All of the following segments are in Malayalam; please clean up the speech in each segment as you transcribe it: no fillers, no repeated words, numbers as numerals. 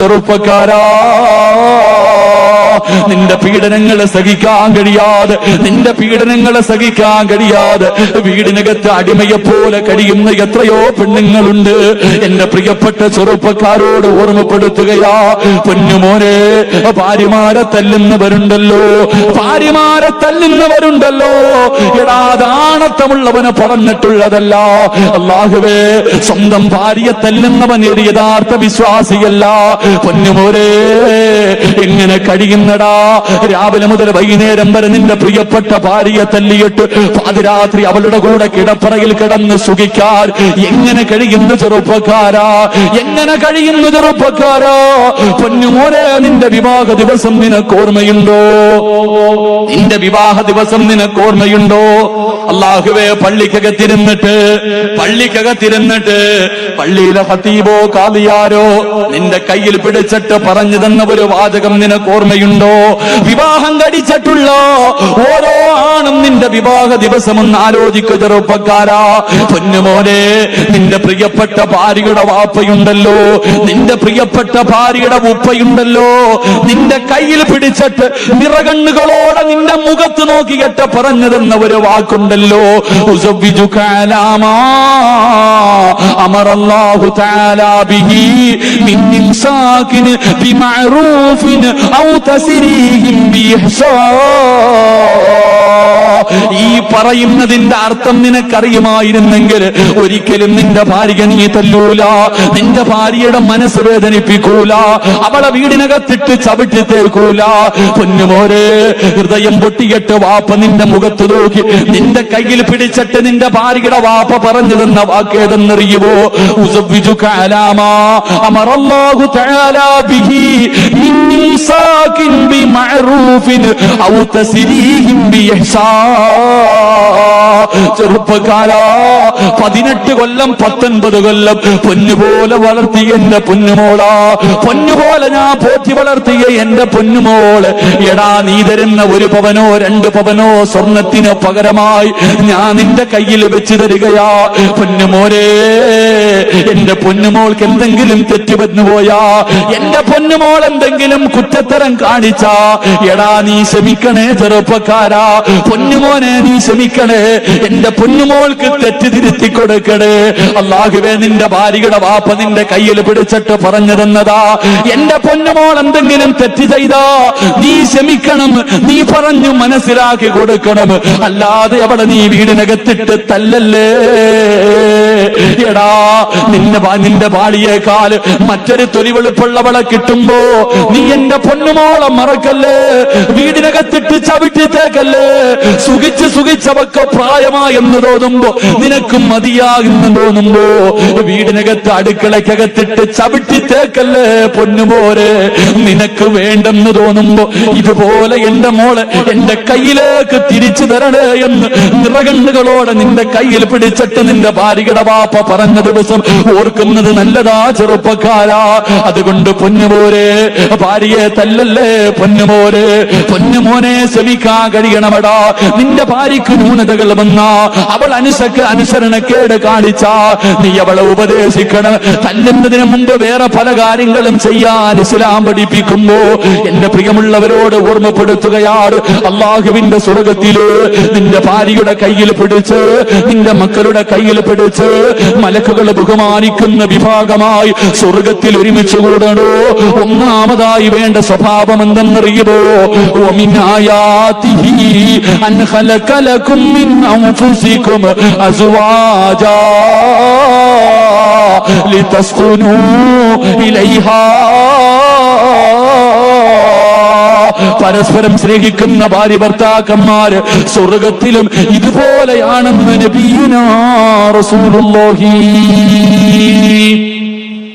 ചെറുപ്പക്കാരാ, നിന്റെ പീഡനങ്ങളെ സഹിക്കാൻ കഴിയാതെ വീടിനകത്ത് അടിമയെപ്പോലെ കഴിയുന്ന എത്രയോ പെണ്ണുങ്ങളുണ്ട്. എന്റെ പ്രിയപ്പെട്ട ചെറുപ്പക്കാരോട് ഓർമ്മപ്പെടുത്തുകയാ, പൊന്നുമോനെ, ഭാര്യമാരെ തല്ലുന്നവരുണ്ടല്ലോ. എടാ, ദാണത്തമുള്ളവന് പറഞ്ഞിട്ടുള്ളതല്ല. അല്ലാഹുവേ, സ്വന്തം ഭാര്യയെ തല്ലുന്നവൻ ഒരു യഥാർത്ഥ വിശ്വാസിയല്ല. പൊന്നുമോനെ, എങ്ങനെ കഴിയുന്നടാ? രാവിലെ മുതൽ വൈകുന്നേരം വരെ നിന്റെ പ്രിയപ്പെട്ട ഭാര്യയെ തല്ലിയിട്ട് പാതിരാത്രി അവളുടെ കൂടെ കിടപ്പറയിൽ കിടന്ന് സുഖിക്കാൻ എങ്ങനെ കഴിയുന്നു ചെറുപ്പക്കാരാ? പൊന്നുമോനെ, നിന്റെ വിവാഹ ദിവസം നിനക്ക് ഓർമ്മയുണ്ടോ? അല്ലാഹുവേ, പള്ളിക്കകത്തിരുന്നിട്ട് പള്ളിയിലെ ഖതീബോ കാദിയാരോ നിന്റെ കയ്യിൽ പിടിച്ചിട്ട് പറഞ്ഞു തന്ന ഒരു വാചകം നിനക്ക് ഓർമ്മയുണ്ടോ? വിവാഹം കഴിച്ചിട്ടുള്ള ഓരോ ആണും നിന്റെ വിവാഹ ദിവസം ഒന്ന് ആലോചിക്കുക ചെറുപ്പക്കാരാ. പൊന്നുമോനെ, നിന്റെ പ്രിയപ്പെട്ട ഭാര്യയുടെ വാപ്പയുണ്ടല്ലോ, നിന്റെ പ്രിയപ്പെട്ട ഭാര്യയുടെ ഉപ്പയുണ്ടല്ലോ, നിന്റെ കയ്യിൽ പിടിച്ചിട്ട് നിറകണ്ണുകളോടെ നിന്റെ മുഖത്ത് നോക്കിയിട്ട് പറഞ്ഞു തന്ന ഒരു വാക്കുണ്ടല്ലോ, ഉസവ്വിജുക അലാ മാ അമറല്ലാഹു തആലാ ബിഹി മിൻ ഇംസാകിൻ ബിമഅറൂഫിൻ ഔ തസ്രീഹിൻ ബിഇഹ്സാൻ. ഈ പറയുന്നതിന്റെ അർത്ഥം നിനക്കറിയുമായിരുന്നെങ്കിൽ ഒരിക്കലും നിന്റെ ഭാര്യ നീ തല്ലൂല, നിന്റെ ഭാര്യയുടെ മനസ്സ് വേദനിപ്പിക്കൂല, അവളെ വീടിനകത്തിട്ട് ചവിട്ടി തേർക്കൂല. പൊന്നുമോരെ, ഹൃദയം പൊട്ടിയിട്ട് വാപ്പ നിന്റെ മുഖത്ത് നോക്കി നിന്റെ കയ്യിൽ പിടിച്ചിട്ട് നിന്റെ ഭാര്യയുടെ വാപ്പ പറഞ്ഞു തന്ന വാക്കേതെന്നറിയുമോ? ഉസവ്വിജുക അലാ മാ അമറല്ലാഹു തആലാ ബിഹി മിൻ ഇംസാകിൻ ബിമഅറൂഫിൻ ഔ തസ്രീഹിൻ ബിഇഹ്സാൻ. ചെറുപ്പക്കാരാ, 18 കൊല്ലം 19 കൊല്ലം പൊന്നുപോലെ വളർത്തിയ എന്റെ പൊന്നുമോളാ, പൊന്നുപോലെ ഞാൻ പോറ്റി വളർത്തിയ എന്റെ പൊന്നുമോള്, എടാ, നീ തരുന്ന 1 പവനോ 2 പവനോ സ്വർണത്തിന് പകരമായി ഞാൻ നിന്റെ കയ്യിൽ വെച്ച് തരികയാ. പൊന്നുമോനെ, എന്റെ പൊന്നുമോൾക്ക് എന്തെങ്കിലും തെറ്റുവന്നു പോയാ, എന്റെ പൊന്നുമോൾ എന്തെങ്കിലും കുറ്റത്തരം കാണിച്ചാ, എടാ, നീ ക്ഷമിക്കണേ ചെറുപ്പക്കാരാ. പൊന്നുമോനെ, നീ ക്ഷമിക്കണേ. എന്റെ പൊന്നുമോൾക്ക് തെറ്റ് തിരുത്തി കൊടുക്കണേ. അല്ലാഹുവേ, നിന്റെ ഭാര്യയുടെ വാപ്പ നിന്റെ കയ്യിൽ പിടിച്ചിട്ട് പറഞ്ഞു തന്നതാ, എന്റെ പൊന്നുമോൾ എന്തെങ്കിലും തെറ്റ് ചെയ്താ നീ ക്ഷമിക്കണം, നീ പറഞ്ഞു മനസ്സിലാക്കി കൊടുക്കണം, അല്ലാതെ അവളെ നീ വീടിനകത്തിട്ട് തല്ലല്ലേ. എടാ, നിന്റെ ഭാര്യയേക്കാൾ മറ്റൊരു തൊലിവെളുപ്പുള്ളവളെ കിട്ടുമ്പോ നീ എന്റെ പൊന്നുമോളെ മറക്കല്ലേ, വീടിനകത്തിട്ട് ചവിട്ടിത്തേക്കല്ലേ. സുഖിച്ചവക്ക് പ്രായമായെന്ന് തോന്നുമ്പോ, നിനക്കും മതിയാകുന്നു തോന്നുമ്പോ വീടിനകത്ത് അടുക്കളക്കകത്തിട്ട് ചവിട്ടിത്തേക്കല്ലേ. പൊന്നുമോരെ, നിനക്ക് വേണ്ടെന്ന് തോന്നുമ്പോ ഇതുപോലെ എന്റെ മോളെ എന്റെ കയ്യിലേക്ക് തിരിച്ചു തരണേ എന്ന് നിറകണ്ണുകളോടെ നിന്റെ കയ്യിൽ പിടിച്ചിട്ട് നിന്റെ ഭാര്യയുടെ വാപ്പ പറഞ്ഞ ദിവസം ഓർക്കുന്നത് നല്ലതാ ചെറുപ്പക്കാരാ. അതുകൊണ്ട് പൊന്നുമോരെ, ഭാര്യയെ തല്ലല്ലേ. പൊന്നുമോനെ, ക്ഷമിക്കാൻ കഴിയണമടാ. നിന്റെ ഭാര്യക്ക് ന്യൂനതകൾ വന്നാ, അവൾ അനുസരണക്കേട് കാണിച്ചാ, നീ അവളെ ഉപദേശിക്കണം. തല്ലുന്നതിന് മുമ്പ് വേറെ പല കാര്യങ്ങളും ചെയ്യാൻ ഇസ്ലാം പഠിപ്പിക്കുമ്പോ എന്റെ പ്രിയമുള്ളവരോട് ഓർമ്മപ്പെടുത്തുകയാണ്, അല്ലാഹുവിന്റെ സ്വർഗത്തില് നിന്റെ ഭാര്യയുടെ കയ്യിൽ പിടിച്ച്, നിന്റെ മക്കളുടെ കയ്യിൽ പിടിച്ച് മലക്കുകൾ ബഹുമാനിക്കുന്ന വിഭാഗമായി സ്വർഗത്തിൽ ഒരുമിച്ച് കൂടണോ. ഒന്നാമതായി വേണ്ട സ്വഭാവം എന്തെന്നറിയുമോ? വമിൻ ആയാതിഹി അൻ ഖലഖ ലകും മിൻ അൻഫുസികും അസ്വാജാ ലിതസ്കുനൂ ഇലൈഹാ. പരസ്പരം സ്നേഹിക്കുന്ന ഭാര്യ ഭർത്താക്കന്മാര് സ്വർഗത്തിലും ഇതുപോലെയാണെന്ന് നബിയുനാ റസൂലുള്ളാഹി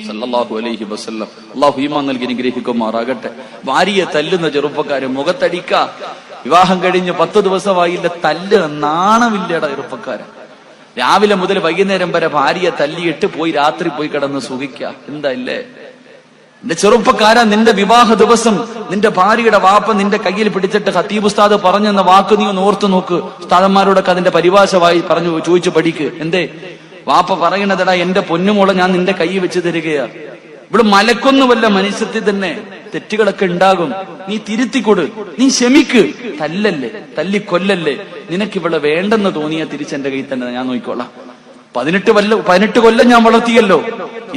സല്ലല്ലാഹു അലൈഹി വസല്ലം. അല്ലാഹു ഈമാൻ നൽകി അനുഗ്രഹിക്കുമാറാകട്ടെ. ഭാര്യയെ തല്ലുന്ന ചെറുപ്പക്കാര് മുഖത്തടിക്ക. വിവാഹം കഴിഞ്ഞ് 10 ദിവസമായില്ല, തല്ല് നാണമില്ലട ചെറുപ്പക്കാരൻ. രാവിലെ മുതൽ വൈകുന്നേരം വരെ ഭാര്യയെ തല്ലിയിട്ട് പോയി രാത്രി പോയി കിടന്ന് സുഖിക്ക. എന്താ ഇല്ലേ? എന്റെ ചെറുപ്പക്കാരാ, നിന്റെ വിവാഹ ദിവസം നിന്റെ ഭാര്യയുടെ വാപ്പ നിന്റെ കയ്യിൽ പിടിച്ചിട്ട് ഖതീബ് ഉസ്താദ് പറഞ്ഞെന്ന വാക്ക് നീ ഒന്ന് ഓർത്തു നോക്ക്. ഉസ്താദന്മാരോടൊക്കെ അതിന്റെ പരിഭാഷമായി ചോദിച്ചു പഠിക്ക്. എന്തേ വാപ്പ പറയണതടാ, എന്റെ പൊന്നുമോളെ ഞാൻ നിന്റെ കൈ വെച്ച് തരികയാ. ഇവിടെ മലക്കൊന്നുമല്ല, മനുഷ്യത്തിൽ തന്നെ തെറ്റുകളൊക്കെ ഉണ്ടാകും. നീ തിരുത്തിക്കൊടു, നീ ക്ഷമിക്ക്. തല്ലല്ലേ, തല്ലിക്കൊല്ലല്ലേ. നിനക്ക് ഇവിടെ വേണ്ടെന്ന് തോന്നിയാ തിരിച്ചെന്റെ കയ്യിൽ തന്നെ ഞാൻ നോക്കിക്കോളാം. 18 കൊല്ലം ഞാൻ വളർത്തിയല്ലോ.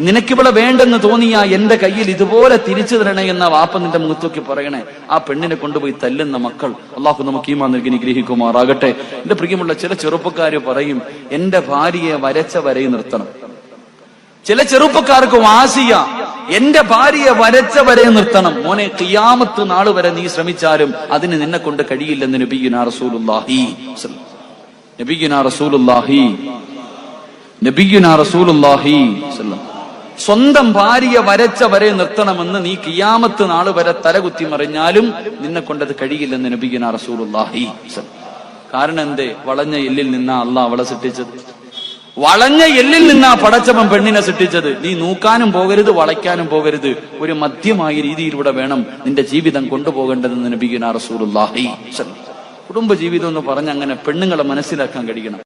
നിനക്കിവിടെ വേണ്ടെന്ന് തോന്നിയാ എന്റെ കയ്യിൽ ഇതുപോലെ തിരിച്ചു തരണേ എന്ന വാപ്പ നിന്റെ മുഖത്തൊക്കെ പറയണേ. ആ പെണ്ണിനെ കൊണ്ടുപോയി തല്ലുന്ന മക്കൾ അള്ളാഹു നമുക്ക് ഈമാൻ നൽകി നിഗ്രഹിക്കുമാറാകട്ടെ. എന്റെ പ്രിയമുള്ള ചില ചെറുപ്പക്കാര് പറയും, എന്റെ ഭാര്യയെ വരച്ച വരയിൽ നിർത്തണം. ചില ചെറുപ്പക്കാർക്ക് വാശിയ, എന്റെ ഭാര്യയെ വരച്ച വരയെ നിർത്തണം. മോനെ, ഖിയാമത്ത് നാള് വരെ നീ ശ്രമിച്ചാലും അതിന് നിന്നെ കൊണ്ട് കഴിയില്ലെന്ന് നബിയുനാ റസൂലുള്ളാഹി സ്വന്തം ഭാര്യയെ വരച്ച വരെ നിർത്തണമെന്ന് നീ ഖിയാമത്ത് നാള് വരെ തലകുത്തി മറിഞ്ഞാലും നിന്നെ കൊണ്ടത് കഴിയില്ലെന്ന് നബിയുനാ റസൂലുള്ളാഹി. കാരണം എന്തേ? വളഞ്ഞ എല്ലിൽ നിന്നാ അള്ളാഹ് അവളെ സൃഷ്ടിച്ചത്. വളഞ്ഞ എല്ലിൽ നിന്നാ പടച്ചവൻ പെണ്ണിനെ സൃഷ്ടിച്ചത്. നീ നൂക്കാനും പോകരുത്, വളയ്ക്കാനും പോകരുത്. ഒരു മധ്യമായ രീതിയിലൂടെ വേണം നിന്റെ ജീവിതം കൊണ്ടുപോകേണ്ടതെന്ന് നബിയുനാ റസൂലുള്ളാഹി. കുടുംബ ജീവിതം എന്ന് പറഞ്ഞ് അങ്ങനെ പെണ്ണുങ്ങളെ മനസ്സിലാക്കാൻ കഴിയണം.